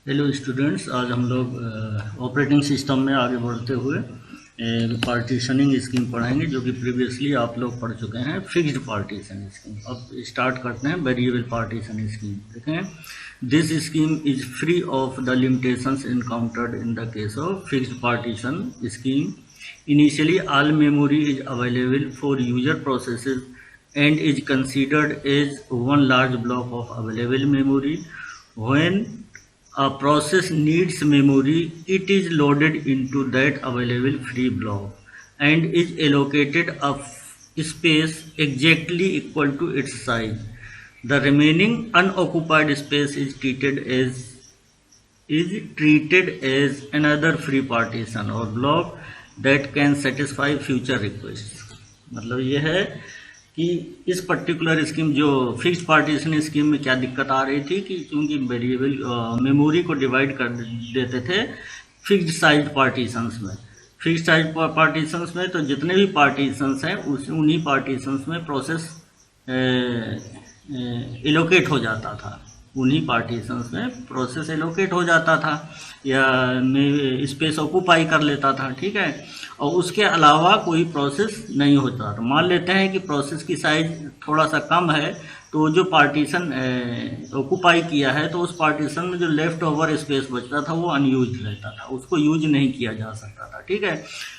Hello students, आज हम लोग ऑपरेटिंग सिस्टम में आगे बढ़ते हुए पार्टीशनिंग स्कीम पढ़ेंगे, जो कि प्रीवियसली आप लोग पढ़ चुके हैं फिक्स्ड पार्टीशन स्कीम। अब स्टार्ट करते हैं वेरिएबल पार्टीशन स्कीम। देखें, this scheme is free of the limitations encountered in the case of fixed partition scheme. Initially all memory is available for user processes and is considered as one large block of available memory. When a process needs memory, it is loaded into that available free block and is allocated a space exactly equal to its size. The remaining unoccupied space is treated as another free partition or block that can satisfy future requests. मतलब ये है कि इस particular scheme, जो fix partition scheme में क्या दिक्कत आ रही थी कि चूंकि वेरिएबल मेमोरी को डिवाइड कर देते थे फिक्स्ड साइज पार्टीशंस में। फिक्स्ड साइज पार्टीशंस में तो जितने भी पार्टीशंस हैं उन्हीं पार्टीशंस में प्रोसेस एलोकेट हो जाता था, उन्हीं पार्टीशंस में प्रोसेस एलोकेट हो जाता था या स्पेस ऑक्यूपाई कर लेता था। ठीक है, और उसके अलावा कोई प्रोसेस नहीं होता। तो मान लेते हैं कि प्रोसेस की साइज थोड़ा सा कम है, तो जो पार्टीशन ऑक्यूपाई किया है तो उस पार्टीशन में जो लेफ्ट ओवर स्पेस बचता था वो अनयूज रहता था, उसको यूज नहीं किया जा सकता था। ठीक है,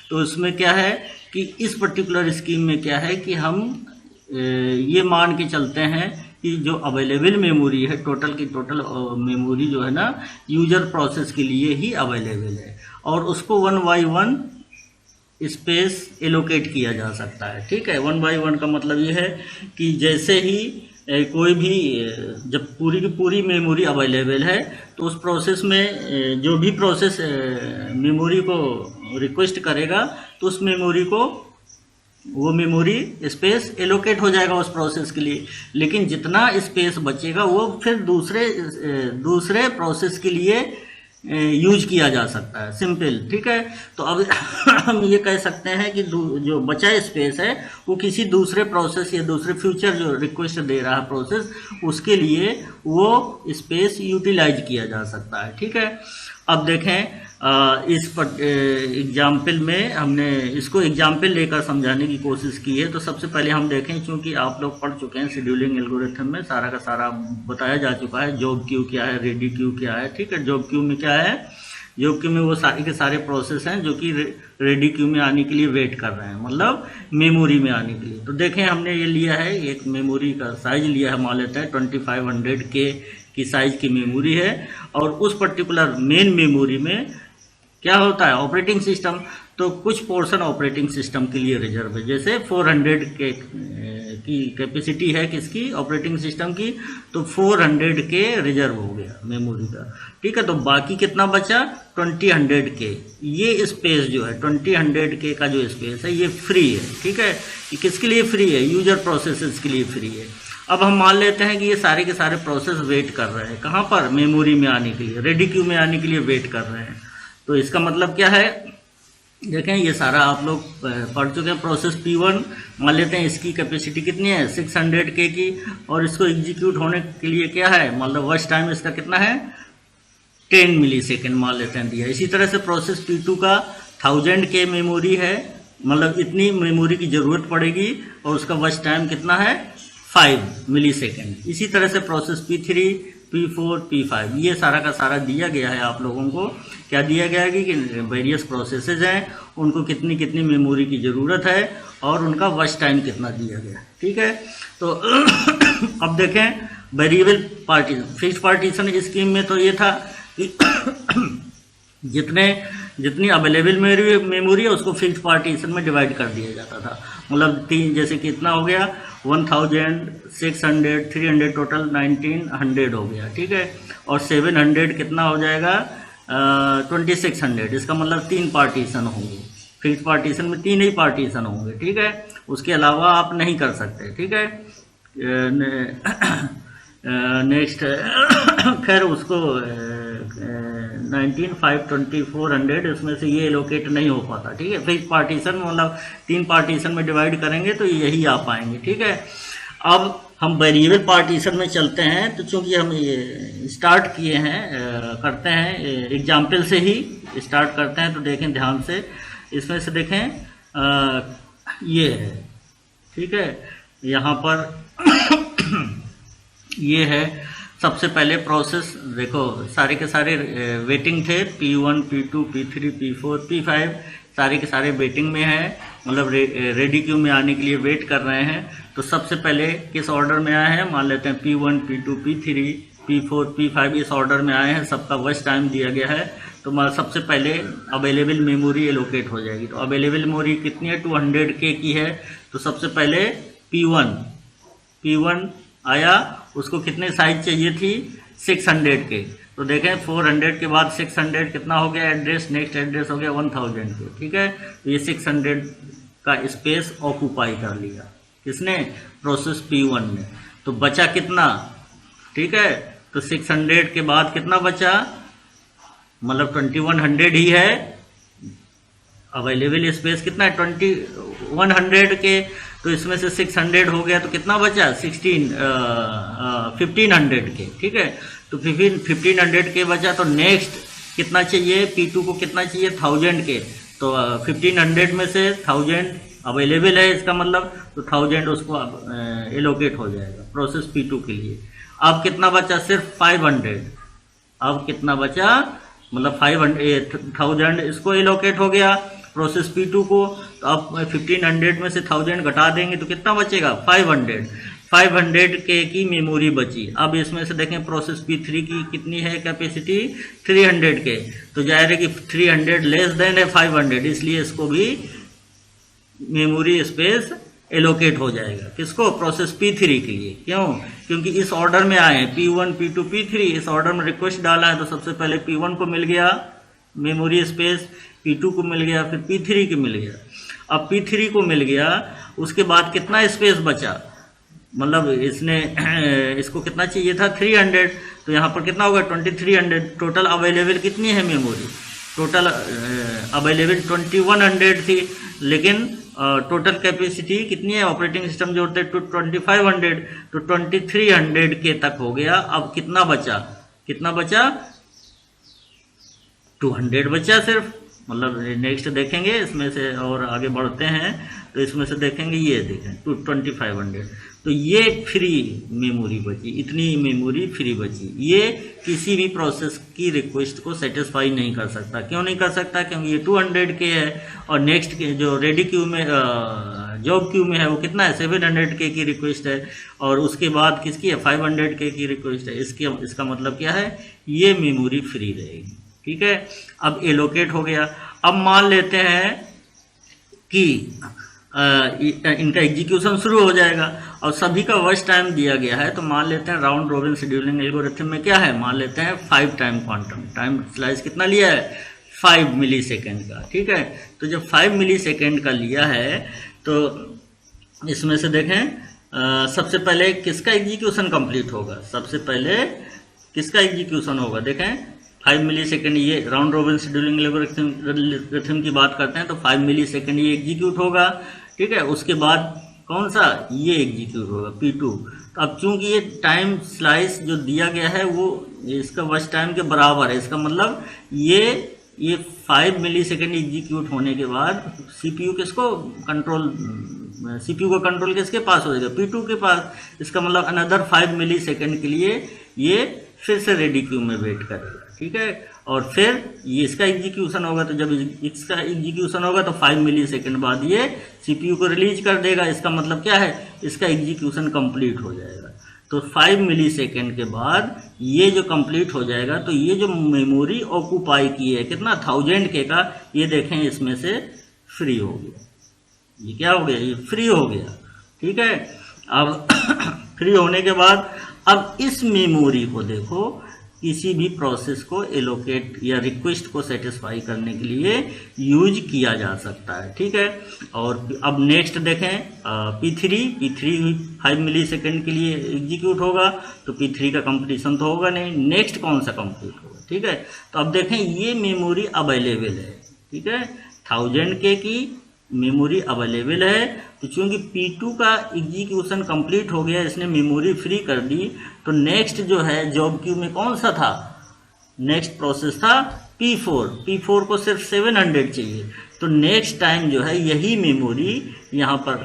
तो इसमें क्या है कि इस पर्टिकुलर स्कीम में क्या है कि हम ये मान के चलते हैं कि जो अवेलेबल मेमोरी है, टोटल की टोटल मेमोरी जो है ना यूजर प्रोसेस के लिए ही अवेलेबल है, और उसको 1 बाय 1 स्पेस एलोकेट किया जा सकता है। ठीक है, 1 बाय 1 का मतलब ये है कि जैसे ही कोई भी जब पूरी की पूरी मेमोरी अवेलेबल है तो उस प्रोसेस में जो भी प्रोसेस मेमोरी को रिक्वेस्ट करेगा तो उस मेमोरी को वो मेमोरी स्पेस एलोकेट हो जाएगा उस प्रोसेस के लिए, लेकिन जितना स्पेस बचेगा वो फिर दूसरे प्रोसेस के लिए यूज किया जा सकता है। सिंपल। ठीक है, तो अब हम ये कह सकते हैं कि जो बचा स्पेस है वो किसी दूसरे प्रोसेस या दूसरे फ्यूचर जो रिक्वेस्ट दे रहा है प्रोसेस, उसके लिए वो स्पेस यूटिलाइज किया जा सकता है। ठीक है, अब देखें इस एग्जाम्पल में हमने इसको एग्जाम्पल लेकर समझाने की कोशिश की है। तो सबसे पहले हम देखें, क्योंकि आप लोग पढ़ चुके हैं शेड्यूलिंग एल्गोरिथम में सारा का सारा बताया जा चुका है। जॉब क्यू क्या है, रेडी क्यू क्या है। ठीक है, जॉब क्यू में क्या है, जॉब क्यू में वो सारे के सारे प्रोसेस हैं जो कि रेडी क्यू में आने के लिए वेट कर रहे हैं, मतलब मेमोरी में आने के लिए। तो देखें, हमने ये लिया है, एक मेमोरी का साइज लिया है, मान लेते हैं 2500K की साइज की मेमोरी है, और उस पर्टिकुलर मेन मेमोरी में क्या होता है, ऑपरेटिंग सिस्टम। तो कुछ पोर्शन ऑपरेटिंग सिस्टम के लिए रिजर्व है, जैसे 400K की कैपेसिटी है किसकी, ऑपरेटिंग सिस्टम की, तो 400K रिजर्व हो गया मेमोरी का। ठीक है, तो बाकी कितना बचा, 2000K। ये स्पेस जो है 2000K का जो स्पेस है ये फ्री है। ठीक है, ये किसके लिए फ्री है, यूजर प्रोसेसेस के लिए फ्री है। अब हम मान लेते हैं कि ये सारे के सारे प्रोसेस वेट कर रहे हैं, कहाँ पर, मेमोरी में आने के लिए, रेडी क्यू में आने के लिए वेट कर रहे हैं। तो इसका मतलब क्या है, देखें ये सारा आप लोग पढ़ चुके हैं। प्रोसेस P1 मान लेते हैं, इसकी कैपेसिटी कितनी है, 600K की, और इसको एग्जीक्यूट होने के लिए क्या है, मतलब वॉच टाइम इसका कितना है, 10 मिलीसेकेंड मान लेते हैं दिया। इसी तरह से प्रोसेस P2 का 1000K मेमोरी है, मतलब इतनी मेमोरी की ज़रूरत पड़ेगी, और उसका वॉच टाइम कितना है, 5 मिलीसेकेंड। इसी तरह से प्रोसेस P3, P4, P5, ये सारा का सारा दिया गया है आप लोगों को। क्या दिया गया है कि वेरियस प्रोसेसेस हैं, उनको कितनी कितनी मेमोरी की ज़रूरत है, और उनका वॉच टाइम कितना दिया गया। ठीक है, तो अब देखें variable partition, fixed partition scheme में तो ये था कि जितनी अवेलेबल मेमोरी है उसको फिक्स्ड पार्टीशन में डिवाइड कर दिया जाता था। मतलब तीन, जैसे कितना हो गया, 1000, 600, 300, टोटल 1900 हो गया। ठीक है, और 700 कितना हो जाएगा, 2600। इसका मतलब 3 पार्टीशन होंगे, फिक्स्ड पार्टीशन में 3 ही पार्टीशन होंगे। ठीक है, उसके अलावा आप नहीं कर सकते। ठीक है, नेक्स्ट खैर उसको 19,524 इसमें से ये एलोकेट नहीं हो पाता। ठीक है, फिक्स्ड पार्टीशन मतलब 3 पार्टीशन में डिवाइड करेंगे तो यही आ पाएंगे। ठीक है, अब हम वेरिएबल पार्टीशन में चलते हैं, तो चूंकि हम ये स्टार्ट किए हैं करते हैं एग्जाम्पल से ही स्टार्ट करते हैं, तो देखें ध्यान से, इसमें से देखें ये है, ठीक है, यहाँ पर ये है। सबसे पहले प्रोसेस देखो, सारे के सारे वेटिंग थे, P1 P2 P3 P4 P5 सारे के सारे वेटिंग में है, मतलब रेडी क्यू में आने के लिए वेट कर रहे हैं। तो सबसे पहले किस ऑर्डर में आए हैं, मान लेते हैं P1 P2 P3 P4 P5 इस ऑर्डर में आए हैं, सबका वॉच टाइम दिया गया है। तो सबसे पहले अवेलेबल मेमोरी एलोकेट हो जाएगी। तो अवेलेबल मेमोरी कितनी है, 200K की है। तो सबसे पहले P1 आया, उसको कितने साइज चाहिए थी, 600K। तो देखें 400 के बाद 600 कितना हो गया एड्रेस, नेक्स्ट एड्रेस हो गया 1000 के, ठीक है। तो ये 600 का स्पेस ऑक्यूपाई कर लिया किसने, प्रोसेस P1 ने। तो बचा कितना, ठीक है, तो 600 के बाद कितना बचा, मतलब 2100 ही है। अवेलेबल स्पेस कितना है, 2100 के। तो इसमें से 600 हो गया, तो कितना बचा, 1500 के, ठीक है। तो 1500 के बचा। तो नेक्स्ट कितना चाहिए, P2 को कितना चाहिए, 1000 के। तो 1500 में से 1000 अवेलेबल है, इसका मतलब तो 1000 उसको एलोकेट हो जाएगा प्रोसेस P2 के लिए। अब कितना बचा, सिर्फ 500। अब कितना बचा, मतलब 1000 इसको एलोकेट हो गया प्रोसेस P2 को। तो अब 1500 में से 1000 घटा देंगे तो कितना बचेगा, 500 के की मेमोरी बची। अब इसमें से देखें प्रोसेस P3 की कितनी है कैपेसिटी, 300 के। तो जाहिर है कि 300 लेस देन है 500, इसलिए इसको भी मेमोरी स्पेस एलोकेट हो जाएगा। किसको, प्रोसेस P3 के लिए। क्यों, क्योंकि इस ऑर्डर में आए हैं, P1 P2 P3 इस ऑर्डर में रिक्वेस्ट डाला है। तो सबसे पहले P1 को मिल गया मेमोरी स्पेस, P2 को मिल गया, फिर P3 को मिल गया। अब P3 को मिल गया, उसके बाद कितना स्पेस बचा, मतलब इसको कितना चाहिए था, 300। तो यहाँ पर कितना होगा, 2300। टोटल अवेलेबल कितनी है मेमोरी, टोटल अवेलेबल 2100 थी, लेकिन टोटल कैपेसिटी कितनी है, ऑपरेटिंग सिस्टम जोड़ते तो 2500। तो 2300 के तक हो गया। अब कितना बचा, 200 बचा सिर्फ। मतलब नेक्स्ट देखेंगे इसमें से और आगे बढ़ते हैं, तो इसमें से देखेंगे, ये देखें 2500। तो ये फ्री मेमोरी बची, इतनी मेमोरी फ्री बची। ये किसी भी प्रोसेस की रिक्वेस्ट को सेटिस्फाई नहीं कर सकता। क्यों नहीं कर सकता, क्योंकि ये 200K है, और नेक्स्ट के जो रेडी क्यू में जॉब क्यू में है वो कितना है, 700K की रिक्वेस्ट है, और उसके बाद किसकी है, 500K की रिक्वेस्ट है। इसका मतलब क्या है, ये मेमोरी फ्री रहेगी, ठीक है। अब एलोकेट हो गया। अब मान लेते हैं कि इनका एग्जीक्यूशन शुरू हो जाएगा और सभी का वॉच टाइम दिया गया है। तो मान लेते हैं राउंड रॉबिन शेड्यूलिंग एल्गोरिथम में क्या है, मान लेते हैं 5 टाइम क्वांटम टाइम स्लाइस कितना लिया है, 5 मिली सेकेंड का, ठीक है। तो जब 5 मिली सेकेंड का लिया है, तो इसमें से देखें सबसे पहले किसका एग्जीक्यूशन कंप्लीट होगा, सबसे पहले किसका एग्जीक्यूशन होगा, देखें 5 मिली सेकेंड, ये राउंड रॉबिन शेड्यूलिंग एल्गोरिथम की बात करते हैं, तो 5 मिली सेकेंड ये एग्जीक्यूट होगा, ठीक है। उसके बाद कौन सा, ये एग्जीक्यूट होगा P2। तो अब चूंकि ये टाइम स्लाइस जो दिया गया है वो इसका वॉच टाइम के बराबर है, इसका मतलब ये 5 मिली सेकेंड एग्जीक्यूट होने के बाद CPU किसको कंट्रोल, CPU का कंट्रोल किसके पास हो जाएगा, P2 के पास। इसका मतलब अनदर 5 मिली सेकेंड के लिए ये फिर से रेडी क्यू में वेट करेगा, ठीक है। और फिर ये इसका एग्जीक्यूशन होगा, तो जब इसका एग्जीक्यूशन होगा तो 5 मिली सेकेंड बाद ये CPU को रिलीज कर देगा। इसका मतलब क्या है, इसका एग्जीक्यूशन कंप्लीट हो जाएगा। तो 5 मिली सेकेंड के बाद ये जो कंप्लीट हो जाएगा, तो ये जो मेमोरी ऑक्यूपाई की है कितना, 1000K का, ये देखें इसमें से फ्री हो गया। ये क्या हो गया, ये फ्री हो गया, ठीक है। अब फ्री होने के बाद अब इस मेमोरी को देखो किसी भी प्रोसेस को एलोकेट या रिक्वेस्ट को सेटिस्फाई करने के लिए यूज किया जा सकता है, ठीक है। और अब नेक्स्ट देखें P3 5 मिली सेकेंड के लिए एग्जीक्यूट होगा, तो P3 का कंप्लीशन तो होगा नहीं, नेक्स्ट कौन सा कंप्लीट होगा, ठीक है। तो अब देखें ये मेमोरी अवेलेबल है, ठीक है, 1000K की मेमोरी अवेलेबल है। तो चूंकि P2 का एग्जीक्यूशन कंप्लीट हो गया, इसने मेमोरी फ्री कर दी, तो नेक्स्ट जो है जॉब क्यू में कौन सा था, नेक्स्ट प्रोसेस था P4। P4 को सिर्फ 700 चाहिए, तो नेक्स्ट टाइम जो है यही मेमोरी यहाँ पर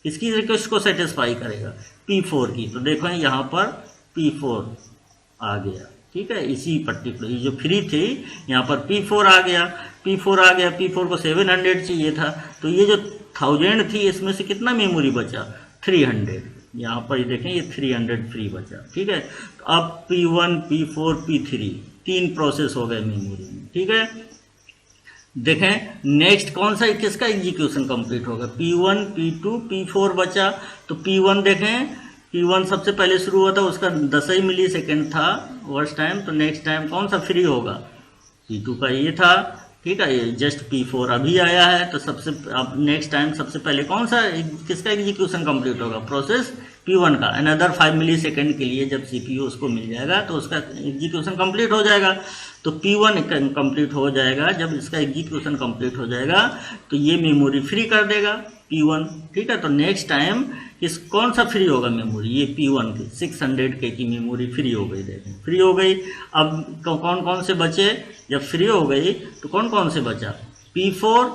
किसकी रिक्वेस्ट को सेटिस्फाई करेगा, P4 की। तो देखो यहाँ पर P4 आ गया, ठीक है, इसी पर्टिकुलर जो फ्री थी यहाँ पर P4 आ गया, P4 आ गया, P4 को 700 चाहिए था, तो ये जो 1000 थी इसमें से कितना मेमोरी बचा, 300। यहाँ पर ये देखें ये 300 फ्री बचा, ठीक है। तो अब P1, P4, P3 तीन प्रोसेस हो गए मेमोरी में, ठीक है। देखें नेक्स्ट कौन सा किसका एग्जीक्यूशन कंप्लीट होगा, P1, P2, P4 बचा। तो P1 देखें, P1 सबसे पहले शुरू हुआ था, उसका 10 ही मिली सेकेंड था वर्स्ट टाइम, तो नेक्स्ट टाइम कौन सा फ्री होगा, P2 का ये था, ठीक है। ये जस्ट P4 अभी आया है, तो सबसे अब नेक्स्ट टाइम सबसे पहले कौन सा किसका एग्जीक्यूशन कंप्लीट होगा, प्रोसेस P1 का। अनदर 5 मिली सेकेंड के लिए जब CPU उसको मिल जाएगा तो उसका एग्जीक्यूशन कंप्लीट हो जाएगा। तो P1 कंप्लीट हो जाएगा, जब इसका एग्जीक्यूशन कंप्लीट हो जाएगा तो ये मेमोरी फ्री कर देगा P1, ठीक है। तो नेक्स्ट टाइम कौन सा फ्री होगा मेमोरी, ये P1 की 600K की मेमोरी फ्री हो गई, देखें फ्री हो गई। अब कौन कौन से बचे, जब फ्री हो गई तो कौन कौन से बचा, P4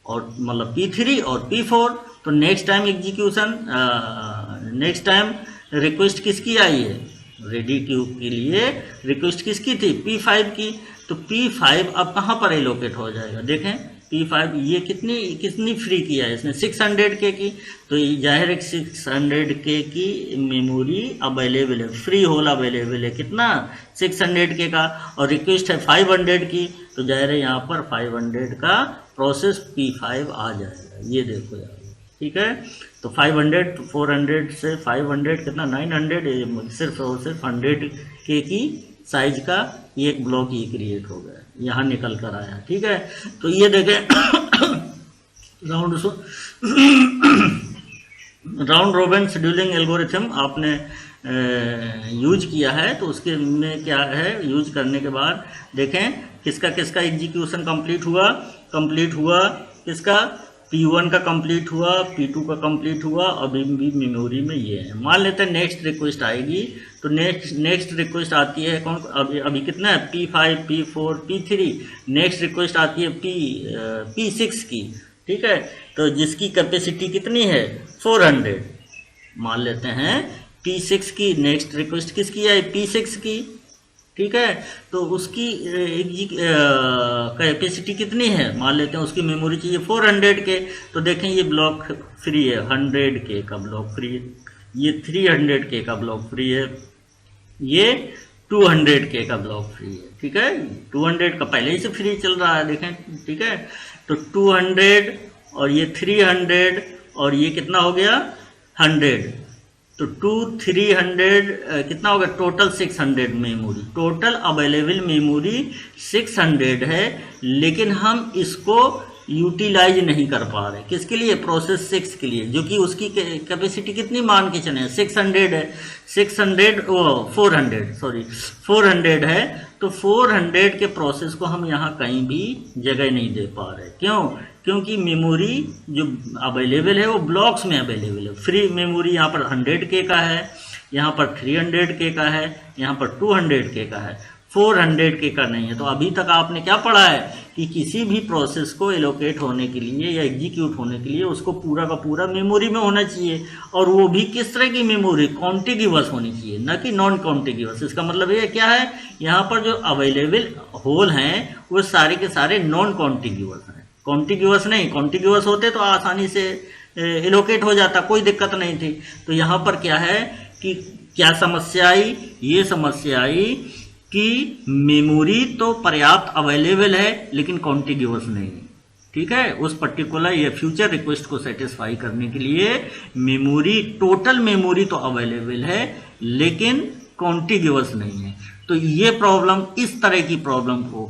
और मतलब P3 और P4। तो next time execution, next time request किसकी आई है, रेडी क्यू के लिए रिक्वेस्ट किसकी थी, P5 की। तो P5 अब कहाँ पर एलोकेट हो जाएगा, देखें P5 ये कितनी फ्री किया है इसने, 600K की। तो जाहिर है 600K की मेमोरी अवेलेबल है, फ्री होल अवेलेबल है, कितना 600K का, और रिक्वेस्ट है 500 की। तो जाहिर है यहाँ पर 500 का प्रोसेस P5 आ जाएगा, ये देखो यार, ठीक है। तो 500 400 से 500 कितना 900, सिर्फ और सिर्फ 100K की साइज का एक ब्लॉक ये क्रिएट हो गया, यहाँ निकल कर आया, ठीक है। तो ये देखें राउंड रॉबिन शेड्यूलिंग एल्गोरिथम आपने यूज किया है, तो उसके में क्या है, यूज करने के बाद देखें किसका किसका एग्जीक्यूशन कंप्लीट हुआ किसका, P1 का कंप्लीट हुआ, P2 का कंप्लीट हुआ, अभी भी मेमोरी में ये है। मान लेते हैं नेक्स्ट रिक्वेस्ट आएगी, तो नेक्स्ट रिक्वेस्ट आती है कौन, अभी कितना है, P5, P4, P3, next request आती है P6 की, ठीक है। तो जिसकी कैपेसिटी कितनी है 400, मान लेते हैं P6 की नेक्स्ट रिक्वेस्ट किसकी है, P6 की, ठीक है। तो उसकी कैपेसिटी कितनी है, मान लेते हैं उसकी मेमोरी चाहिए 400K। तो देखें ये ब्लॉक फ्री है, 100K का ब्लॉक फ्री है, ये 300K का ब्लॉक फ्री है, ये 200K का ब्लॉक फ्री है, ठीक है। 200 का पहले ही से फ्री चल रहा है, देखें, ठीक है। तो 200 और ये 300 और ये कितना हो गया 100, तो 300 कितना होगा, total 600 memory, total available memory 600 है, लेकिन हम इसको यूटिलाइज नहीं कर पा रहे, किसके लिए, प्रोसेस 6 के लिए, जो कि उसकी कैपेसिटी कितनी मान के चले 600 है, 400 है। तो 400 के प्रोसेस को हम यहाँ कहीं भी जगह नहीं दे पा रहे, क्यों, क्योंकि मेमोरी जो अवेलेबल है वो ब्लॉक्स में अवेलेबल है। फ्री मेमोरी यहाँ पर 100K का है, यहाँ पर 300K का है, यहाँ पर 200K का है, 400K का नहीं है। तो अभी तक आपने क्या पढ़ा है कि किसी भी प्रोसेस को एलोकेट होने के लिए या एग्जीक्यूट होने के लिए उसको पूरा का पूरा मेमोरी में होना चाहिए, और वो भी किस तरह की मेमोरी, कॉन्टिग्यूअस होनी चाहिए, न कि नॉन कॉन्टिग्यूअस। इसका मतलब ये क्या है, यहाँ पर जो अवेलेबल होल हैं वो सारे के सारे नॉन कॉन्टिग्यूअस हैं, कॉन्टिग्यूअस नहीं, कॉन्टिग्यूअस होते तो आसानी से एलोकेट हो जाता, कोई दिक्कत नहीं थी। तो यहाँ पर क्या है कि क्या समस्या आई, ये समस्या आई कि मेमोरी तो पर्याप्त अवेलेबल है लेकिन कॉन्टिग्यूअस नहीं है, ठीक है। उस पर्टिकुलर ये फ्यूचर रिक्वेस्ट को सेटिस्फाई करने के लिए मेमोरी, टोटल मेमोरी तो अवेलेबल है लेकिन कॉन्टिग्यूअस नहीं है। तो ये प्रॉब्लम, इस तरह की प्रॉब्लम को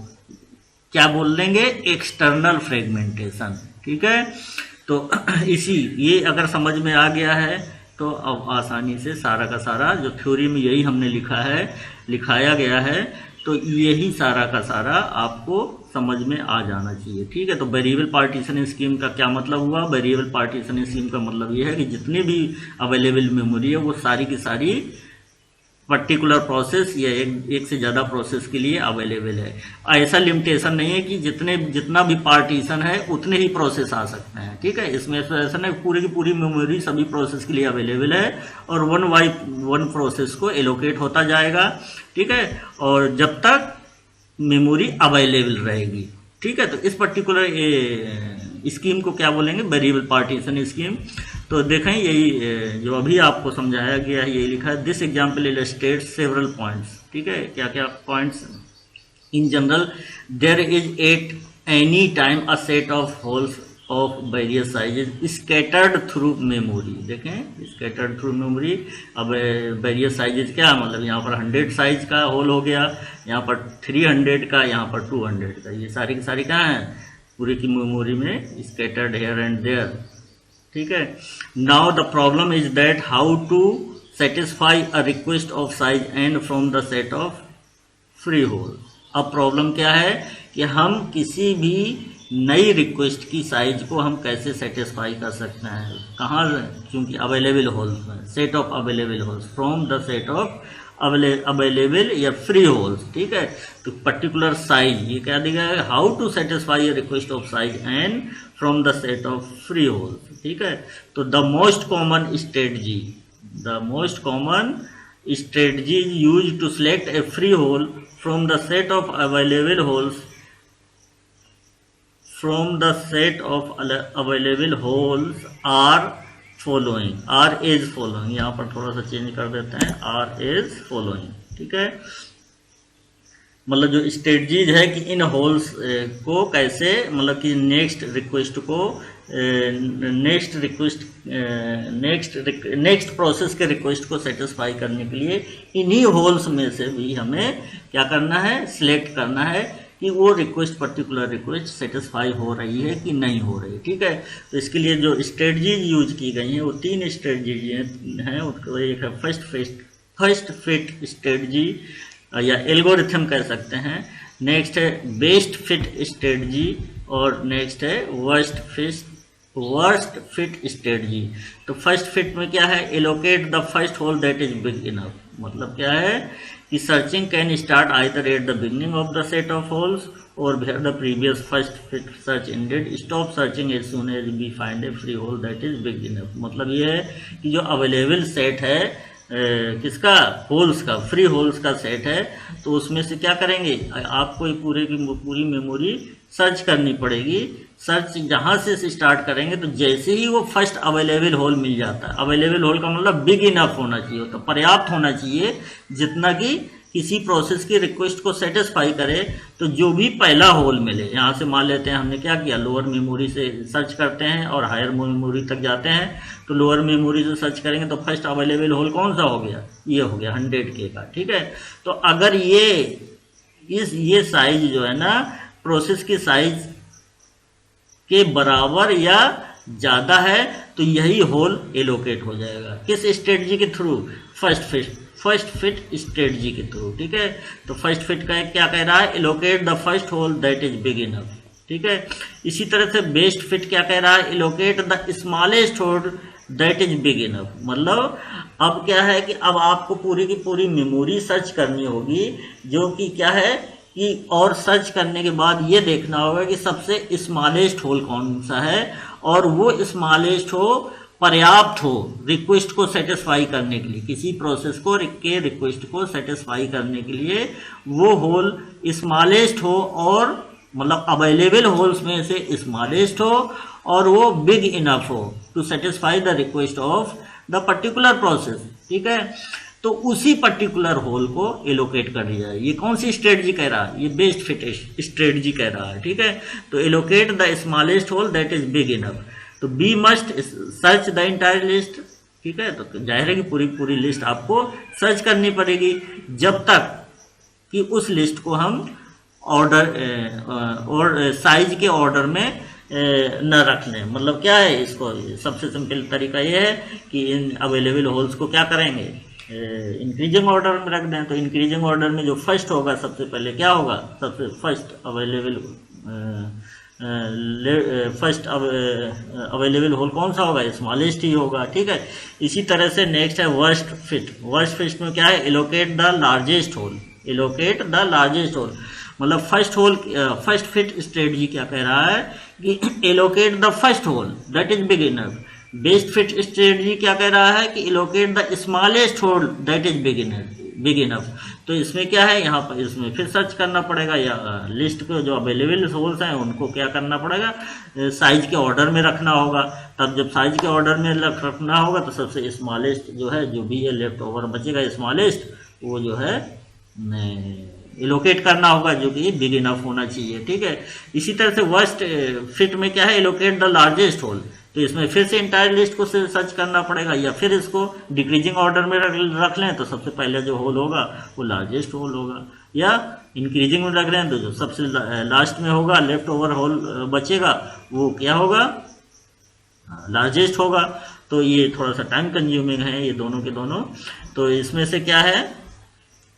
क्या बोल देंगे, एक्सटर्नल फ्रेगमेंटेशन, ठीक है। तो ये अगर समझ में आ गया है तो अब आसानी से सारा का सारा जो थ्योरी में यही हमने लिखा है, लिखाया गया है, तो तो यही सारा का सारा आपको समझ में आ जाना चाहिए, ठीक है। तो वेरिएबल पार्टीशन स्कीम का क्या मतलब हुआ? वेरिएबल पार्टीशन स्कीम का मतलब ये है कि जितनी भी अवेलेबल मेमोरी है वो सारी की सारी पर्टिकुलर प्रोसेस या एक से ज़्यादा प्रोसेस के लिए अवेलेबल है। ऐसा लिमिटेशन नहीं है कि जितना भी पार्टीशन है उतने ही प्रोसेस आ सकते हैं, ठीक है। इसमें ऐसा नहीं पूरी की पूरी मेमोरी सभी प्रोसेस के लिए अवेलेबल है और वन बाई वन प्रोसेस को एलोकेट होता जाएगा, ठीक है, और जब तक मेमोरी अवेलेबल रहेगी, ठीक है। तो इस पर्टिकुलर स्कीम को क्या बोलेंगे? Variable partition scheme. तो देखें यही जो अभी आपको समझाया गया है, यही लिखा है, this example illustrates several points, ठीक है। क्या क्या points? In general there is at any time a set of holes of various sizes scattered through memory. देखें स्कैटर्ड थ्रू मेमोरी। अब वेरियस साइजेज क्या मतलब, यहाँ पर 100 साइज का होल हो गया, यहाँ पर 300 का, यहाँ पर 200 का, ये सारी की सारी कहाँ है? पूरी की मेमोरी में स्कैटर्ड हेयर एंड देयर, ठीक है। Now the problem is that how to satisfy a request of size and from the set of free hole. अब प्रॉब्लम क्या है कि हम किसी भी नई रिक्वेस्ट की साइज को हम कैसे सेटिस्फाई कर सकते हैं, कहाँ? क्योंकि अवेलेबल होल्स में, set of available holes, from the set of available या फ्री होल्स, ठीक है। तो पर्टिकुलर साइज ये क्या दिया है? How to satisfy a request of size and from the set of free holes, ठीक है। तो the most common strategy use to select a free hole from the set of available holes are following, are is following. यहाँ पर थोड़ा सा change कर देते हैं, आर इज फॉलोइंग, ठीक है। मतलब जो स्ट्रेटजीज है कि इन होल्स को कैसे, मतलब कि नेक्स्ट प्रोसेस के रिक्वेस्ट को सेटिस्फाई करने के लिए इन्हीं होल्स में से भी हमें क्या करना है? सिलेक्ट करना है कि वो पर्टिकुलर रिक्वेस्ट सेटिस्फाई हो रही है कि नहीं हो रही, ठीक है। तो इसके लिए जो स्ट्रेटजीज यूज की गई हैं वो 3 स्ट्रेटजीज हैं। उसको एक है फर्स्ट फिट स्ट्रेटजी या एल्गोरिथम कह सकते हैं, नेक्स्ट है बेस्ट फिट स्ट्रेटजी और नेक्स्ट है वर्स्ट फिट स्ट्रेटजी। तो फर्स्ट फिट में क्या है? Allocate the first hole that is big enough. मतलब क्या है कि searching can start either at the beginning of the set of holes और where the previous first fit search ended. Stop searching as soon as we find a free whole that is big enough. मतलब ये है कि जो available set है किसका? Holes का, free holes का सेट है, तो उसमें से क्या करेंगे? आपको पूरे की पूरी मेमोरी सर्च करनी पड़ेगी। सर्च जहां से स्टार्ट करेंगे तो जैसे ही वो फर्स्ट अवेलेबल होल मिल जाता है, अवेलेबल होल का मतलब बिग इनफ होना चाहिए, तो पर्याप्त होना चाहिए जितना कि किसी प्रोसेस की रिक्वेस्ट को सेटिस्फाई करे। तो जो भी पहला होल मिले, यहाँ से मान लेते हैं हमने क्या किया, लोअर मेमोरी से सर्च करते हैं और हायर मेमोरी तक जाते हैं। तो लोअर मेमोरी से सर्च करेंगे तो फर्स्ट अवेलेबल होल कौन सा हो गया? ये हो गया 100K का, ठीक है। तो अगर ये साइज जो है ना प्रोसेस की साइज के बराबर या ज़्यादा है तो यही होल एलोकेट हो जाएगा। किस स्ट्रेटजी के थ्रू? फर्स्ट फिट स्ट्रेटजी के थ्रू, ठीक है। तो फर्स्ट फिट का क्या कह रहा है? Allocate the first hole that is big enough, ठीक है। इसी तरह से बेस्ट फिट क्या कह रहा है? Allocate the smallest hole that is big enough. मतलब अब क्या है कि अब आपको पूरी की पूरी मेमोरी सर्च करनी होगी, जो कि क्या है कि और सर्च करने के बाद ये देखना होगा कि सबसे स्मॉलेस्ट होल कौन सा है और वो स्मॉलेस्ट हो पर्याप्त हो रिक्वेस्ट को सेटिस्फाई करने के लिए, किसी प्रोसेस को के रिक्वेस्ट को सेटिस्फाई करने के लिए वो होल स्मॉलेस्ट हो और मतलब अवेलेबल होल्स में से स्मॉलेस्ट हो और वो बिग इनफ हो to satisfy the request of the particular process, ठीक है। तो उसी पर्टिकुलर होल को एलोकेट कर दिया जाए। ये कौन सी स्ट्रेटजी कह रहा है? ये बेस्ट फिट स्ट्रेटजी कह रहा है, ठीक है। तो allocate the smallest hole that is big enough. तो we must search the entire list, ठीक है। तो जाहिर है कि पूरी लिस्ट आपको सर्च करनी पड़ेगी जब तक कि उस लिस्ट को हम ऑर्डर और साइज के ऑर्डर में न रख लें। मतलब क्या है इसको? सबसे सिंपल तरीका ये है कि इन अवेलेबल होल्स को क्या करेंगे? इंक्रीजिंग ऑर्डर में रख दें, तो इंक्रीजिंग ऑर्डर में जो फर्स्ट होगा सबसे पहले क्या होगा, सबसे फर्स्ट अवेलेबल होल कौन सा होगा, स्मॉलेस्ट ही होगा, ठीक है। इसी तरह से नेक्स्ट है वर्स्ट फिट। वर्स्ट फिट में क्या है, allocate the largest hole, allocate the largest hole, मतलब फर्स्ट फिट स्ट्रेटजी क्या कह रहा है कि allocate the first hole that is big enough. Best fit strategy क्या कह रहा है कि allocate the smallest hole that is big enough. तो इसमें क्या है, यहाँ पर इसमें फिर सर्च करना पड़ेगा, या लिस्ट को जो अवेलेबल होल्स हैं उनको क्या करना पड़ेगा, साइज के ऑर्डर में रखना होगा। तब जब साइज के ऑर्डर में रखना होगा तो सबसे स्मॉलेस्ट जो है, जो भी है लेफ्ट ओवर बचेगा स्मॉलेस्ट, वो जो है एलोकेट करना होगा, जो कि बिग इनफ होना चाहिए, ठीक है। इसी तरह से वर्स्ट फिट में क्या है, एलोकेट द लार्जेस्ट होल। तो इसमें फिर से इंटायर लिस्ट को सर्च करना पड़ेगा, या फिर इसको डिक्रीजिंग ऑर्डर में रख लें तो सबसे पहले जो होल होगा वो लार्जेस्ट होल होगा, या इंक्रीजिंग में रख लें तो जो सबसे लास्ट में होगा लेफ्ट ओवर होल बचेगा वो क्या होगा, लार्जेस्ट होगा। तो ये थोड़ा सा टाइम कंज्यूमिंग है ये दोनों के दोनों। तो इसमें से क्या है,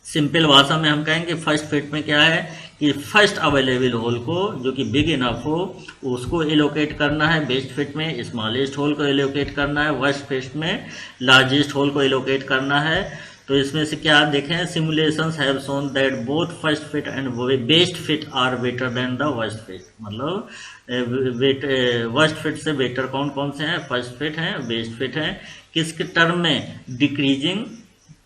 सिंपल भाषा में हम कहेंगे फर्स्ट फिट में क्या है कि फर्स्ट अवेलेबल होल को जो कि बिग इनफ हो उसको एलोकेट करना है, बेस्ट फिट में स्मॉलेस्ट होल को एलोकेट करना है, वर्स्ट फिट में लार्जेस्ट होल को एलोकेट करना है। तो इसमें से क्या देखें, simulations have shown that both first fit and best fit are better than the worst fit. मतलब वर्स्ट फिट से बेटर कौन कौन से हैं, फर्स्ट फिट हैं, बेस्ट फिट हैं। किसके टर्म में, डिक्रीजिंग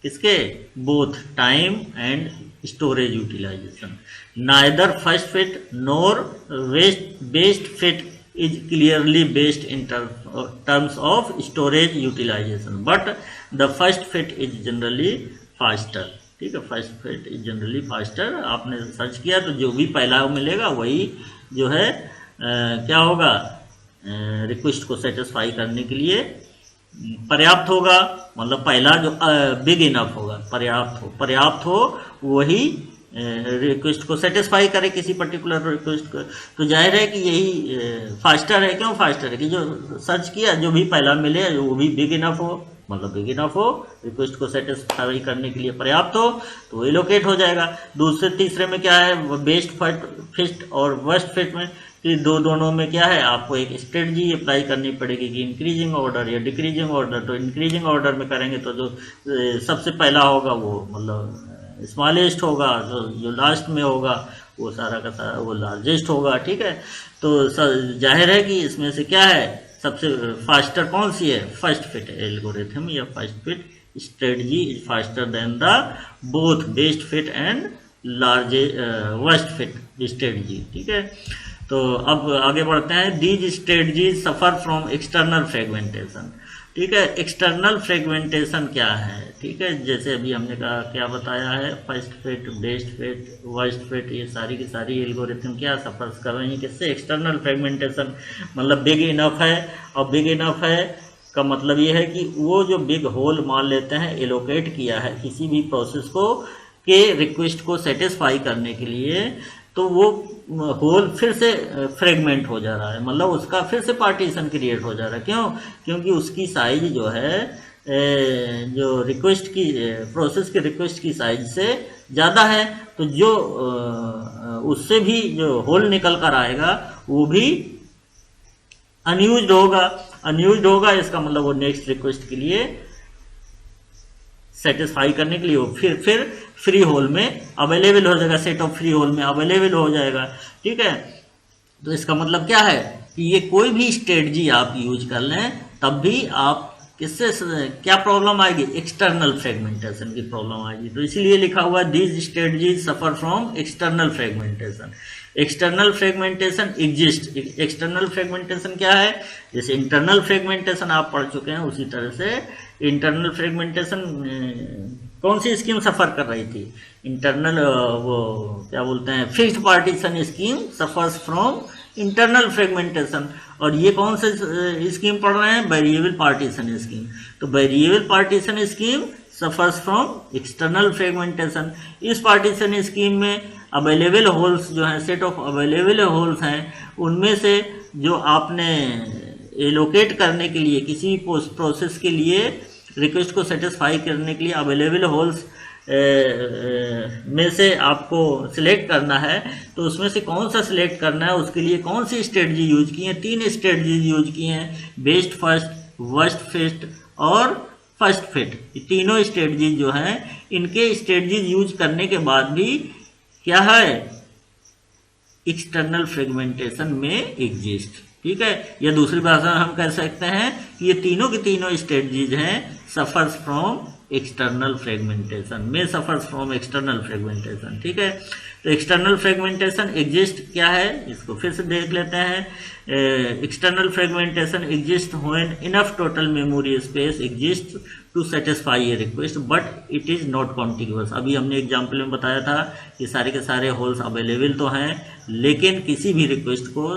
किसके, both time and storage utilization. Neither first fit nor best fit is clearly best in terms of storage utilization, but the first fit is generally faster, ठीक है। First fit is generally faster. आपने search किया तो जो भी पहला मिलेगा वही जो है क्या होगा, रिक्वेस्ट को सेटिस्फाई करने के लिए पर्याप्त होगा। मतलब पहला जो बिग इनफ होगा, पर्याप्त हो वही रिक्वेस्ट को सेटिस्फाई करे किसी पर्टिकुलर रिक्वेस्ट को। तो जाहिर है कि यही फास्टर है। क्यों फास्टर है कि जो सर्च किया जो भी पहला मिले वो भी बिग इनफ हो, मतलब बिग इनफ हो, रिक्वेस्ट को सेटिस्फाई करने के लिए पर्याप्त हो, तो एलोकेट हो जाएगा। दूसरे तीसरे में क्या है, बेस्ट फिट और वर्स्ट फिट में कि दोनों में क्या है, आपको एक स्ट्रेटजी अप्लाई करनी पड़ेगी कि इंक्रीजिंग ऑर्डर या डिक्रीजिंग ऑर्डर। तो इंक्रीजिंग ऑर्डर में करेंगे तो जो सबसे पहला होगा वो मतलब स्मॉलेस्ट होगा, जो लास्ट में होगा वो सारा का सारा वो लार्जेस्ट होगा, ठीक है। तो जाहिर है कि इसमें से क्या है, सबसे फास्टर कौन सी है, फर्स्ट फिट एल्गोरिथम या first fit strategy is faster than the both best fit and worst fit strategy, ठीक है। तो अब आगे बढ़ते हैं। These strategies suffer from external fragmentation, ठीक है। एक्सटर्नल फ्रेगमेंटेशन क्या है, ठीक है। जैसे अभी हमने कहा क्या बताया है, first fit, best fit, worst fit, ये सारी की सारी एल्गोरिथम क्या सफर कर रही है, किससे, एक्सटर्नल फ्रेगमेंटेशन। मतलब बिग इनफ है, और बिग इनफ है का मतलब ये है कि वो जो बिग होल मान लेते हैं, एलोकेट किया है किसी भी प्रोसेस को के रिक्वेस्ट को सेटिस्फाई करने के लिए, तो वो होल फिर से फ्रेगमेंट हो जा रहा है, मतलब उसका फिर से पार्टीशन क्रिएट हो जा रहा है। क्यों, क्योंकि उसकी साइज जो है जो रिक्वेस्ट की प्रोसेस के रिक्वेस्ट की साइज से ज़्यादा है, तो जो उससे भी जो होल निकल कर आएगा वो भी अनयूज्ड होगा। इसका मतलब वो नेक्स्ट रिक्वेस्ट के लिए सेटिस्फाई करने के लिए वो फिर फ्री होल में अवेलेबल हो जाएगा, सेट ऑफ फ्री होल में अवेलेबल हो जाएगा, ठीक है। तो इसका मतलब क्या है कि ये कोई भी स्ट्रेटजी आप यूज कर लें तब भी आप किससे क्या प्रॉब्लम आएगी, एक्सटर्नल फ्रेगमेंटेशन की प्रॉब्लम आएगी। तो इसीलिए लिखा हुआ है these strategies suffer from external fragmentation. External fragmentation exist. External fragmentation क्या है, जैसे इंटरनल फ्रेगमेंटेशन आप पढ़ चुके हैं, उसी तरह से इंटरनल फ्रेगमेंटेशन कौन सी स्कीम सफ़र कर रही थी, इंटरनल वो क्या बोलते हैं, fixed partition scheme suffers from internal fragmentation. और ये कौन से स्कीम पढ़ रहे हैं, वेरिएबल पार्टीशन स्कीम। तो variable partition scheme suffers from external fragmentation. इस पार्टीशन स्कीम में अवेलेबल होल्स जो हैं, सेट ऑफ अवेलेबल होल्स हैं, उनमें से जो आपने एलोकेट करने के लिए किसी प्रोसेस के लिए रिक्वेस्ट को सेटिस्फाई करने के लिए अवेलेबल होल्स में से आपको सिलेक्ट करना है, तो उसमें से कौन सा सिलेक्ट करना है, उसके लिए कौन सी स्ट्रेटजी यूज की है? 3 स्ट्रेटजीज यूज की हैं, बेस्ट फर्स्ट, वर्स्ट फिट और फर्स्ट फिट। ये तीनों स्ट्रेटजीज जो हैं, इनके स्ट्रेटजीज यूज करने के बाद भी क्या है, एक्सटर्नल फ्रेगमेंटेशन में एग्जिस्ट, ठीक है। या दूसरी भाषा में हम कह सकते हैं कि ये तीनों की तीनों स्ट्रेटजीज हैं सफर्स फ्रॉम एक्सटर्नल फ्रेगमेंटेशन, में सफर्स फ्रॉम एक्सटर्नल फ्रेगमेंटेशन, ठीक है। तो एक्सटर्नल फ्रेगमेंटेशन एग्जिस्ट क्या है, इसको फिर से देख लेते हैं। External fragmentation exist when enough total memory space exist to satisfy a request but it is not contiguous. अभी हमने एग्जाम्पल में बताया था कि सारे के सारे होल्स अवेलेबल तो हैं, लेकिन किसी भी रिक्वेस्ट को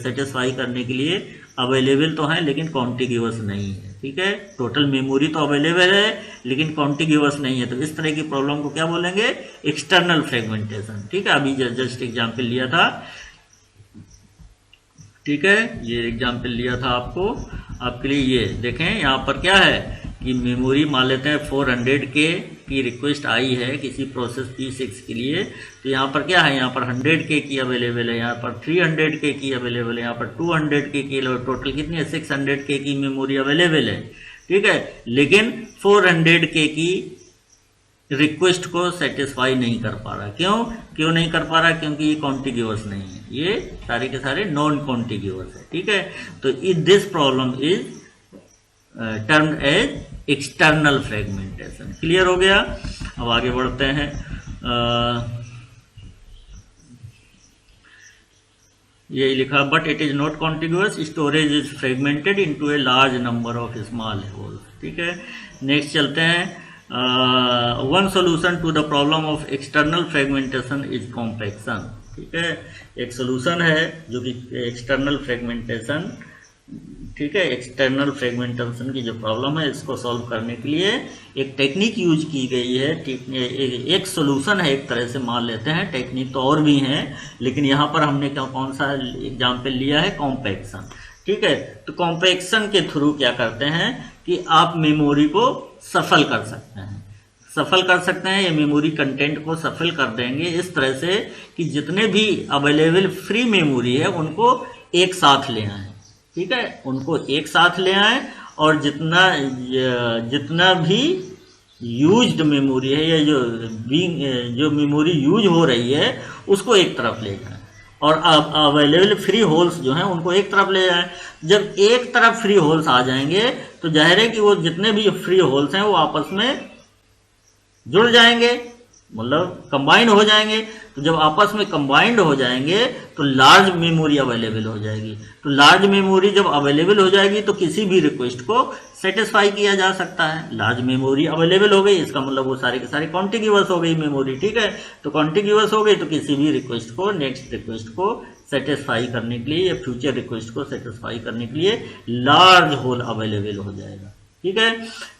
सेटिस्फाई करने के लिए अवेलेबल तो हैं, लेकिन कॉन्टिग्यूअस नहीं है, ठीक है। टोटल मेमोरी तो अवेलेबल है लेकिन कॉन्टिग्यूअस नहीं है, तो इस तरह की प्रॉब्लम को क्या बोलेंगे, एक्सटर्नल फ्रेगमेंटेशन, ठीक है। अभी जस्ट एग्जाम्पल लिया था, ठीक है, ये एग्जाम्पल लिया था आपके लिए। ये देखें यहाँ पर क्या है कि मेमोरी मान लेते हैं 400K की रिक्वेस्ट आई है किसी प्रोसेस P6 के लिए, तो यहाँ पर क्या है, यहाँ पर 100K की अवेलेबल है, यहाँ पर 300K की अवेलेबल है, यहाँ पर 200K की, टोटल कितनी है, 600K की मेमोरी अवेलेबल है, ठीक है। लेकिन 400K की रिक्वेस्ट को सेटिस्फाई नहीं कर पा रहा। क्यों नहीं कर पा रहा? क्योंकि ये कॉन्टिग्यूअस नहीं है, ये सारे के सारे नॉन कॉन्टिग्यूअस है, ठीक है। तो this problem is termed as external fragmentation. Clear हो गया? अब आगे बढ़ते हैं। यही लिखा, but it is not contiguous, storage is fragmented into a large number of small holes, ठीक है। नेक्स्ट चलते हैं। One solution to the problem of external fragmentation is compaction, ठीक है। एक सोल्यूशन है जो कि एक्सटर्नल फ्रेगमेंटेशन, ठीक है, एक्सटर्नल फ्रेगमेंटेशन की जो प्रॉब्लम है इसको सॉल्व करने के लिए एक टेक्निक यूज की गई है। एक सोल्यूशन है, एक तरह से मान लेते हैं, टेक्निक तो और भी हैं, लेकिन यहाँ पर हमने कौन सा एग्जाम्पल लिया है, कॉम्पैक्शन, ठीक है। तो कॉम्पैक्शन के थ्रू क्या करते हैं कि आप मेमोरी को सफल कर सकते हैं, ये मेमोरी कंटेंट को सफल कर देंगे इस तरह से कि जितने भी अवेलेबल फ्री मेमोरी है उनको एक साथ ले आएं, ठीक है, उनको एक साथ ले आएं, और जितना भी यूज्ड मेमोरी है या जो मेमोरी यूज हो रही है उसको एक तरफ ले जाएं, और अब अवेलेबल फ्री होल्स जो हैं उनको एक तरफ ले जाएं। जब एक तरफ फ्री होल्स आ जाएंगे तो जाहिर है कि वो जितने भी फ्री होल्स हैं वो आपस में जुड़ जाएंगे, मतलब कंबाइंड हो जाएंगे। तो जब आपस में कंबाइंड हो जाएंगे तो लार्ज मेमोरी अवेलेबल हो जाएगी। तो लार्ज मेमोरी जब अवेलेबल हो जाएगी तो किसी भी रिक्वेस्ट को सेटिस्फाई किया जा सकता है। लार्ज मेमोरी अवेलेबल हो गई, इसका मतलब वो सारे के सारे कॉन्टिग्यूअस हो गई मेमोरी, ठीक है। तो कॉन्टिग्यूअस हो गई तो किसी भी रिक्वेस्ट को, नेक्स्ट रिक्वेस्ट को सेटिस्फाई करने के लिए या फ्यूचर रिक्वेस्ट को सेटिस्फाई करने के लिए लार्ज होल अवेलेबल हो जाएगा, ठीक है।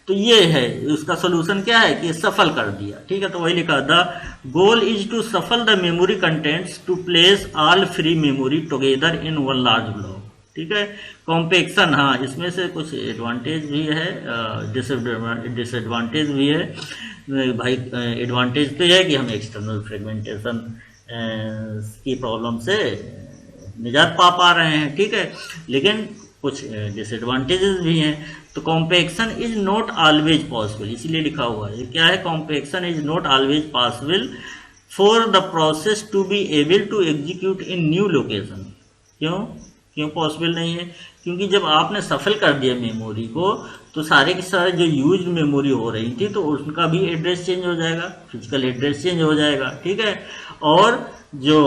तो ये है उसका सोल्यूशन, क्या है कि सफल कर दिया, ठीक है। तो वही लिखा, the goal is to shuffle the memory contents to place all free memory together in one large block, ठीक है। कॉम्पैक्शन, हाँ, इसमें से कुछ एडवांटेज भी है, डिसएडवांटेज भी है भाई। एडवांटेज तो है कि हम एक्सटर्नल फ्रेगमेंटेशन की प्रॉब्लम से निजात पा रहे हैं, ठीक है, लेकिन कुछ डिसएडवांटेजेस भी हैं। तो compaction is not always possible, इसीलिए लिखा हुआ है, क्या है, compaction is not always possible for the process to be able to execute in new location. क्यों पॉसिबल नहीं है? क्योंकि जब आपने सफल कर दिया मेमोरी को तो सारे के सारे जो यूज्ड मेमोरी हो रही थी तो उनका भी एड्रेस चेंज हो जाएगा, फिजिकल एड्रेस चेंज हो जाएगा, ठीक है। और जो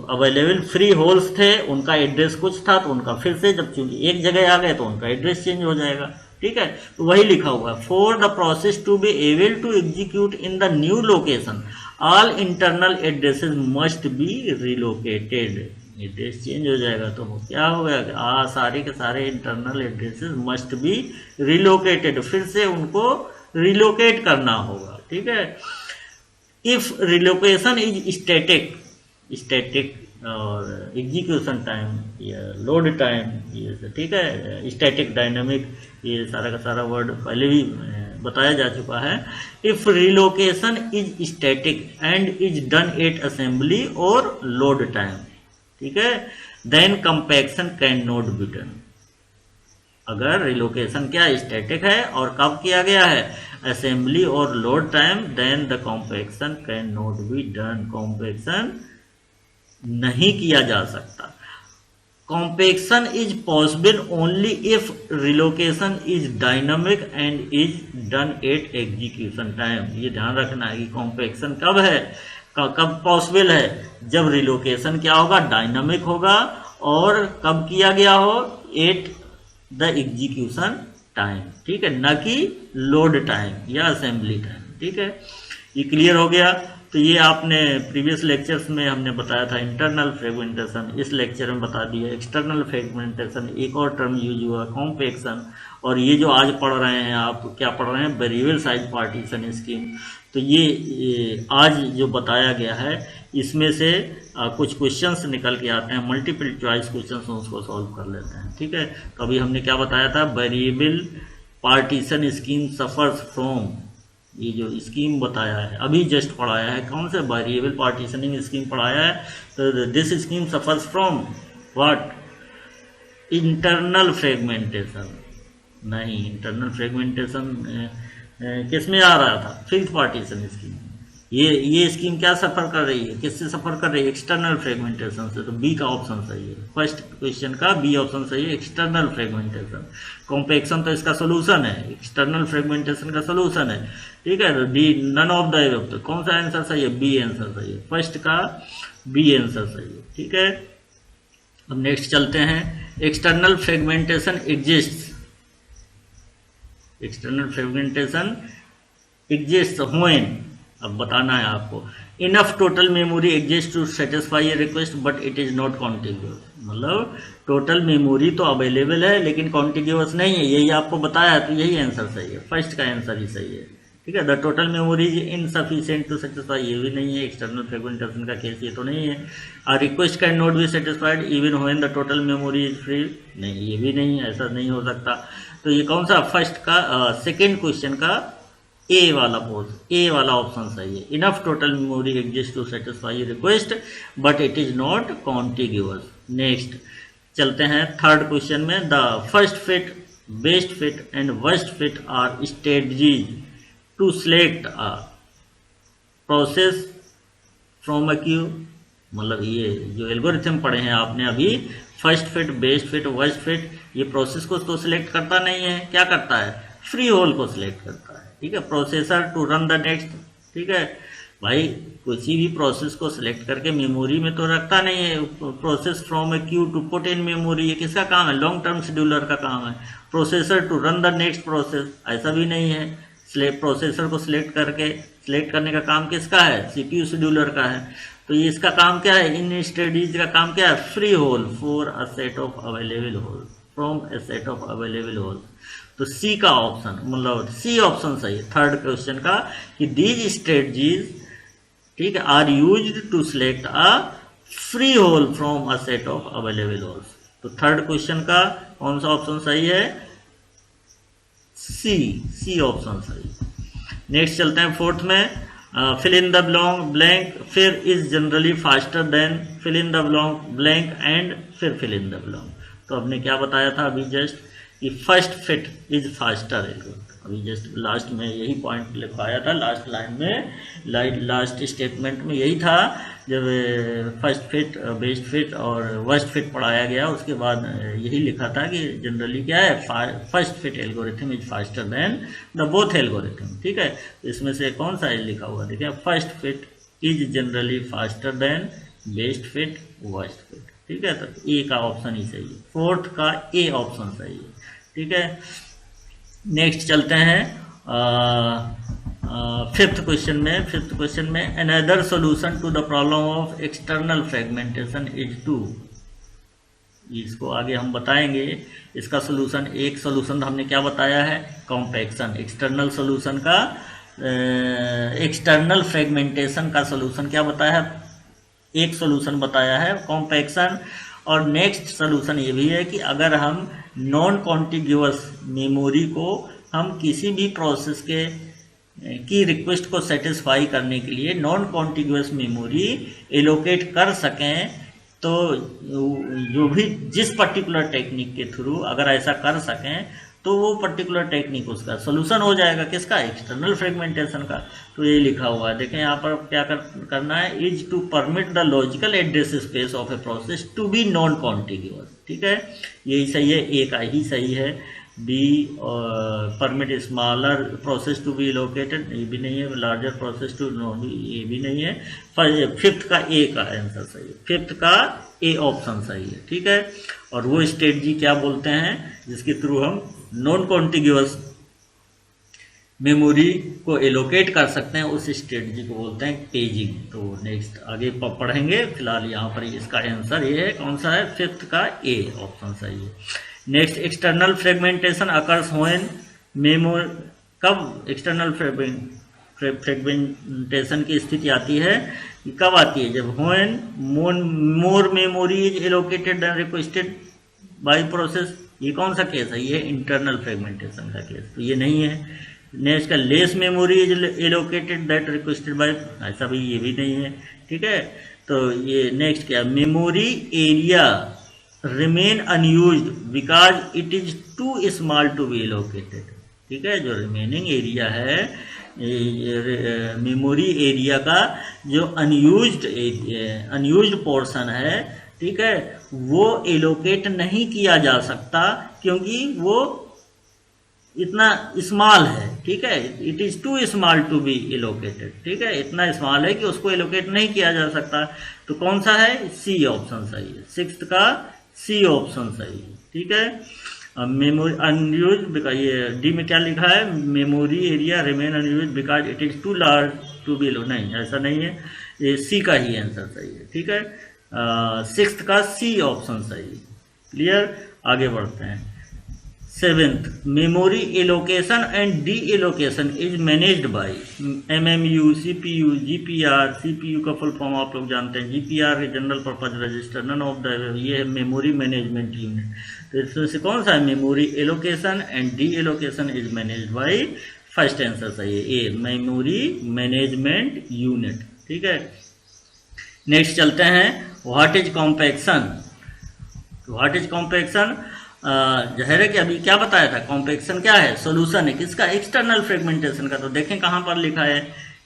अवेलेबल फ्री होल्स थे उनका एड्रेस कुछ था, तो उनका फिर से जब चूंकि एक जगह आ गए तो उनका एड्रेस चेंज हो जाएगा, ठीक है। तो वही लिखा हुआ है, for the process to be able to execute in the new location all internal addresses must be relocated. Address change हो जाएगा तो क्या हो गया, सारे के सारे internal addresses must be relocated, फिर से उनको रिलोकेट करना होगा, ठीक है। इफ रिलोकेशन इज स्टैटिक और एग्जीक्यूशन टाइम या लोड टाइम, ये ठीक है, स्टैटिक डायनामिक, ये सारा का सारा वर्ड पहले भी बताया जा चुका है। If relocation is static and is done at assembly और लोड टाइम, ठीक है, then compaction can not be done. अगर रिलोकेशन क्या स्टैटिक है और कब किया गया है, असेंबली और load time, then the compaction can not be done, compaction नहीं किया जा सकता। Compaction is possible only if relocation is dynamic and is done at execution time. ये ध्यान रखना है कि कॉम्पैक्शन कब है, कब पॉसिबल है, जब रिलोकेशन क्या होगा, डायनामिक होगा, और कब किया गया हो, एट द एग्जीक्यूशन टाइम, ठीक है, न कि लोड टाइम या असेंबली टाइम, ठीक है। ये क्लियर हो गया। तो ये आपने प्रीवियस लेक्चर्स में हमने बताया था इंटरनल फ्रेगमेंटेशन, इस लेक्चर में बता दिया एक्सटर्नल फ्रेगमेंटेशन, एक और टर्म यूज हुआ कॉम्पैक्शन, और ये जो आज पढ़ रहे हैं आप, क्या पढ़ रहे हैं, वेरिएबल साइज पार्टीशन स्कीम। तो ये आज जो बताया गया है इसमें से कुछ क्वेश्चंस निकल के आते हैं, मल्टीपल चॉइस क्वेश्चंस, उसको सॉल्व कर लेते हैं, ठीक है। तो अभी हमने क्या बताया था, variable partition scheme suffers from, ये जो स्कीम बताया है अभी जस्ट पढ़ाया है, कौन से वेरिएबल पार्टीशनिंग स्कीम पढ़ाया है। तो this scheme suffers from what, internal fragmentation. नहीं, इंटरनल फ्रेगमेंटेशन किस में आ रहा था, फिक्स्ड पार्टीशन स्कीम। ये स्कीम क्या सफर कर रही है, किससे सफर कर रही है, एक्सटर्नल फ्रेगमेंटेशन से। तो बी का ऑप्शन सही है, फर्स्ट क्वेश्चन का बी ऑप्शन सही है, एक्सटर्नल फ्रेगमेंटेशन। कॉम्पैक्शन तो इसका सोल्यूशन है, एक्सटर्नल फ्रेगमेंटेशन का सोल्यूशन है, ठीक है। तो D none of the above, कौन सा आंसर सही है, बी आंसर सही है, फर्स्ट का बी आंसर सही है, ठीक है। अब नेक्स्ट चलते हैं, external fragmentation exist, external fragmentation exist when, अब बताना है आपको, enough total memory exist to satisfy a request but it is not contiguous. मतलब टोटल मेमोरी तो अवेलेबल है लेकिन कॉन्टिग्यूअस नहीं है, यही आपको बताया, तो यही आंसर सही है, फर्स्ट का आंसर ही सही है, ठीक है। The total memory is insufficient to satisfy, ये भी नहीं है, एक्सटर्नल फ्रेगमेंटेशन का केस ये तो नहीं है। A request can not be satisfied even when the total memory is free, नहीं, ये भी नहीं है, ऐसा नहीं हो सकता। तो ये कौन सा, फर्स्ट का सेकेंड क्वेश्चन का ए वाला पोज, ए वाला ऑप्शन सही है। Enough total memory exist to satisfy request but it is not contiguous. Next चलते हैं थर्ड क्वेश्चन में, the first fit, best fit and worst fit are strategies to select a process from a queue. मतलब ये जो algorithm पढ़े हैं आपने अभी, first fit, best fit, worst fit, ये प्रोसेस को तो सिलेक्ट करता नहीं है, क्या करता है, फ्री होल को सिलेक्ट करता है, ठीक है। Processor to run the next, ठीक है भाई, किसी भी प्रोसेस को सिलेक्ट करके मेमोरी में तो रखता नहीं है। Process from a queue to put in memory, ये किसका काम है, लॉन्ग टर्म शेड्यूलर का काम है। Processor to run the next process, ऐसा भी नहीं है, प्रोसेसर को सिलेक्ट करने का काम किसका है, सीपीयू शेड्यूलर का है। तो ये इसका काम क्या है, इन स्टडीज का काम क्या है, free hole for a set of available hole, from a set of available hole. तो सी का ऑप्शन, मतलब सी ऑप्शन सही है थर्ड क्वेश्चन का, कि दीज स्ट्रेटजीज, ठीक है, are used to select a free hole from a set of available holes. तो थर्ड क्वेश्चन का कौन सा ऑप्शन सही है, सी ऑप्शन सही है। नेक्स्ट चलते हैं फोर्थ में, फिल इन द ब्लैंक, फिर is generally faster than fill in the blank and फिर फिल इन द ब्लैंक। तो हमने क्या बताया था अभी जस्ट, कि फर्स्ट फिट इज फास्टर है, अभी जस्ट लास्ट में यही पॉइंट लिखवाया था, लास्ट लाइन में, लास्ट स्टेटमेंट में यही था, जब फर्स्ट फिट, बेस्ट फिट और वर्स्ट फिट पढ़ाया गया, उसके बाद यही लिखा था कि जनरली क्या है, first fit algorithm is faster than the both algorithm, ठीक है। इसमें से कौन सा लिखा हुआ देखिए, first fit is generally faster then best fit worst fit, ठीक है। तो ए का ऑप्शन ही सही है, फोर्थ का ए ऑप्शन सही है, ठीक है। नेक्स्ट चलते हैं फिफ्थ क्वेश्चन में another solution to the problem of external fragmentation is to, इसको आगे हम बताएंगे। इसका सोल्यूशन, एक सोल्यूशन हमने क्या बताया है, कॉम्पैक्शन। एक्सटर्नल सोल्यूशन का, एक्सटर्नल फ्रेगमेंटेशन का सोल्यूशन क्या बताया है, एक सोल्यूशन बताया है कॉम्पैक्शन। और नेक्स्ट सोल्यूशन ये भी है कि अगर हम नॉन कॉन्टिग्यूअस मेमोरी को हम किसी भी प्रोसेस के की रिक्वेस्ट को सेटिस्फाई करने के लिए नॉन कॉन्टिग्यूअस मेमोरी एलोकेट कर सकें, तो जो भी जिस पर्टिकुलर टेक्निक के थ्रू अगर ऐसा कर सकें तो वो पर्टिकुलर टेक्निक उसका सोल्यूशन हो जाएगा, किसका, एक्सटर्नल फ्रेगमेंटेशन का। तो ये लिखा हुआ है, देखें यहाँ पर क्या करना है, is to permit the logical address space of a process to be non contiguous. ठीक है, यही सही है, ए का ही सही है। B permit smaller process to be located, ये भी नहीं है। लार्जर प्रोसेस टू, नो, ये भी नहीं है। फिफ्थ का ए का आंसर सही है, फिफ्थ का ए ऑप्शन सही है। ठीक है, और वो स्ट्रेटजी क्या बोलते हैं जिसके थ्रू हम नॉन कॉन्टिग्यूअस मेमोरी को एलोकेट कर सकते हैं, उस स्ट्रेटजी को बोलते हैं पेजिंग। तो नेक्स्ट आगे पढ़ेंगे, फिलहाल यहाँ पर इसका आंसर ये है, कौन सा है, फिफ्थ का ए ऑप्शन सही है। Next, external fragmentation occurs when memory, कब एक्सटर्नल फ्रेगमेंटेशन की स्थिति आती है, कब आती है, जब when more memory is allocated than requested by process. ये कौन सा केस है, ये इंटरनल फ्रेगमेंटेशन का केस, तो ये नहीं है। नेक्स्ट का less memory is allocated that requested bye, ऐसा भी ये भी नहीं है। ठीक है, तो ये नेक्स्ट क्या, memory area remain unused because it is too small to be allocated. ठीक है, जो रिमेनिंग एरिया है मेमोरी एरिया का, जो अनयूज्ड पोर्शन है, ठीक है, वो एलोकेट नहीं किया जा सकता क्योंकि वो इतना स्मॉल है। ठीक है, it is too small to be allocated. ठीक है, इतना स्मॉल है कि उसको एलोकेट नहीं किया जा सकता। तो कौन सा है, सी ऑप्शन सही है, सिक्स्थ का सी ऑप्शन सही है। ठीक है, मेमोरी अनयूज, ये डी में क्या लिखा है, memory area remain unused because it is too large to be low, नहीं ऐसा नहीं है, ये सी का ही आंसर सही है। ठीक है, सिक्स्थ का सी ऑप्शन सही है। क्लियर, आगे बढ़ते हैं। Seventh, memory allocation and deallocation is managed by MMU, CPU, GPR. CPU का फुल फॉर्म आप लोग जानते हैं, GPR general purpose register, none of the, ये है मेमोरी मैनेजमेंट यूनिट। तो इसमें से कौन सा है, memory allocation and deallocation is managed bye, first answer सही है, ए मेमोरी मैनेजमेंट यूनिट। ठीक है, नेक्स्ट चलते हैं, what is compaction. What is compaction, जाहिर है कि अभी क्या बताया था, कॉम्पैक्शन क्या है, सॉल्यूशन है किसका, एक्सटर्नल फ्रेगमेंटेशन का। तो देखें कहाँ पर लिखा है,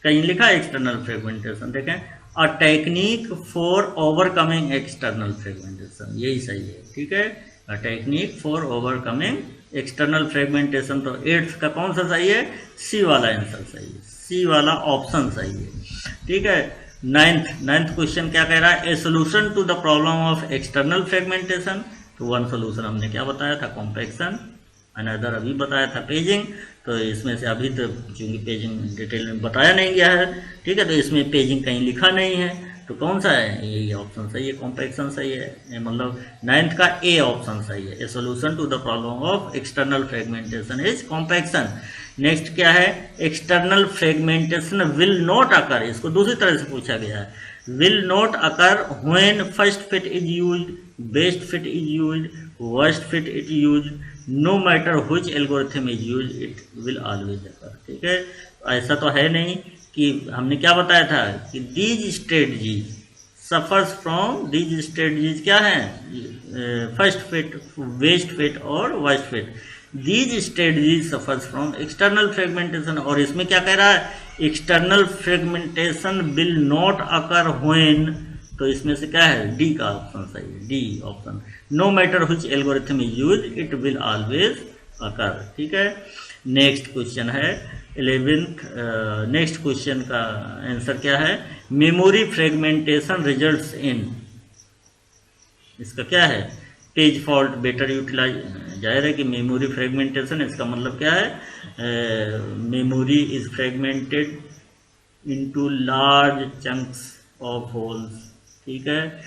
कहीं लिखा है एक्सटर्नल फ्रेगमेंटेशन, देखें, a technique for overcoming external fragmentation, यही सही है। ठीक है, a technique for overcoming external fragmentation. तो एट्थ का कौन सा सही है, सी वाला आंसर सही है, सी वाला ऑप्शन सही है। ठीक है, नाइन्थ क्वेश्चन क्या कह रहा है, a solution to the problem of external fragmentation. तो वन सोल्यूशन हमने क्या बताया था, कॉम्पैक्शन, अनदर अभी बताया था पेजिंग। तो इसमें से अभी तो चूंकि पेजिंग डिटेल में बताया नहीं गया है, ठीक है, तो इसमें पेजिंग कहीं लिखा नहीं है, तो कौन सा है, यही ऑप्शन सही है, कॉम्पैक्शन सही है, मतलब नाइन्थ का ए ऑप्शन सही है। A solution to the problem of external fragmentation is compaction. Next क्या है, external fragmentation will not occur, इसको दूसरी तरह से पूछा गया है, will not occur when first fit is used, best fit is used, worst fit is used, no matter which algorithm is used, it will always occur। ठीक है, ऐसा तो है नहीं कि हमने क्या बताया था कि these strategies suffers from, these strategies क्या है, first fit, best fit और worst fit। These strategies suffers from external fragmentation, और इसमें क्या कह रहा है, external fragmentation will not occur when, तो इसमें से क्या है, डी का ऑप्शन सही है, D option, no matter which algorithm is used it will always occur. ठीक है, नेक्स्ट क्वेश्चन है 11th। नेक्स्ट क्वेश्चन का आंसर क्या है, मेमोरी फ्रेगमेंटेशन रिजल्ट्स इन, इसका क्या है, पेज फॉल्ट, बेटर यूटिलाइज। जाहिर है कि मेमोरी फ्रेगमेंटेशन, इसका मतलब क्या है, memory is fragmented into large chunks of holes. ठीक है,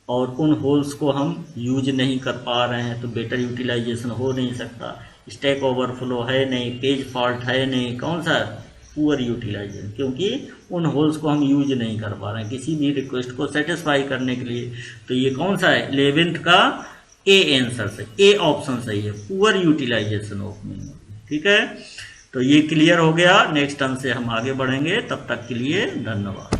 और उन होल्स को हम यूज नहीं कर पा रहे हैं, तो बेटर यूटिलाइजेशन हो नहीं सकता, स्टैक ओवरफ्लो है नहीं, पेज फॉल्ट है नहीं, कौन सा, पुअर यूटिलाइजेशन, क्योंकि उन होल्स को हम यूज नहीं कर पा रहे हैं किसी भी रिक्वेस्ट को सेटिस्फाई करने के लिए। तो ये कौन सा है, 11th का ए आंसर से, ए ऑप्शन सही है, पुअर यूटिलाइजेशन ऑफ मेमोरी। ठीक है, तो ये क्लियर हो गया। नेक्स्ट टर्म से हम आगे बढ़ेंगे, तब तक के लिए धन्यवाद।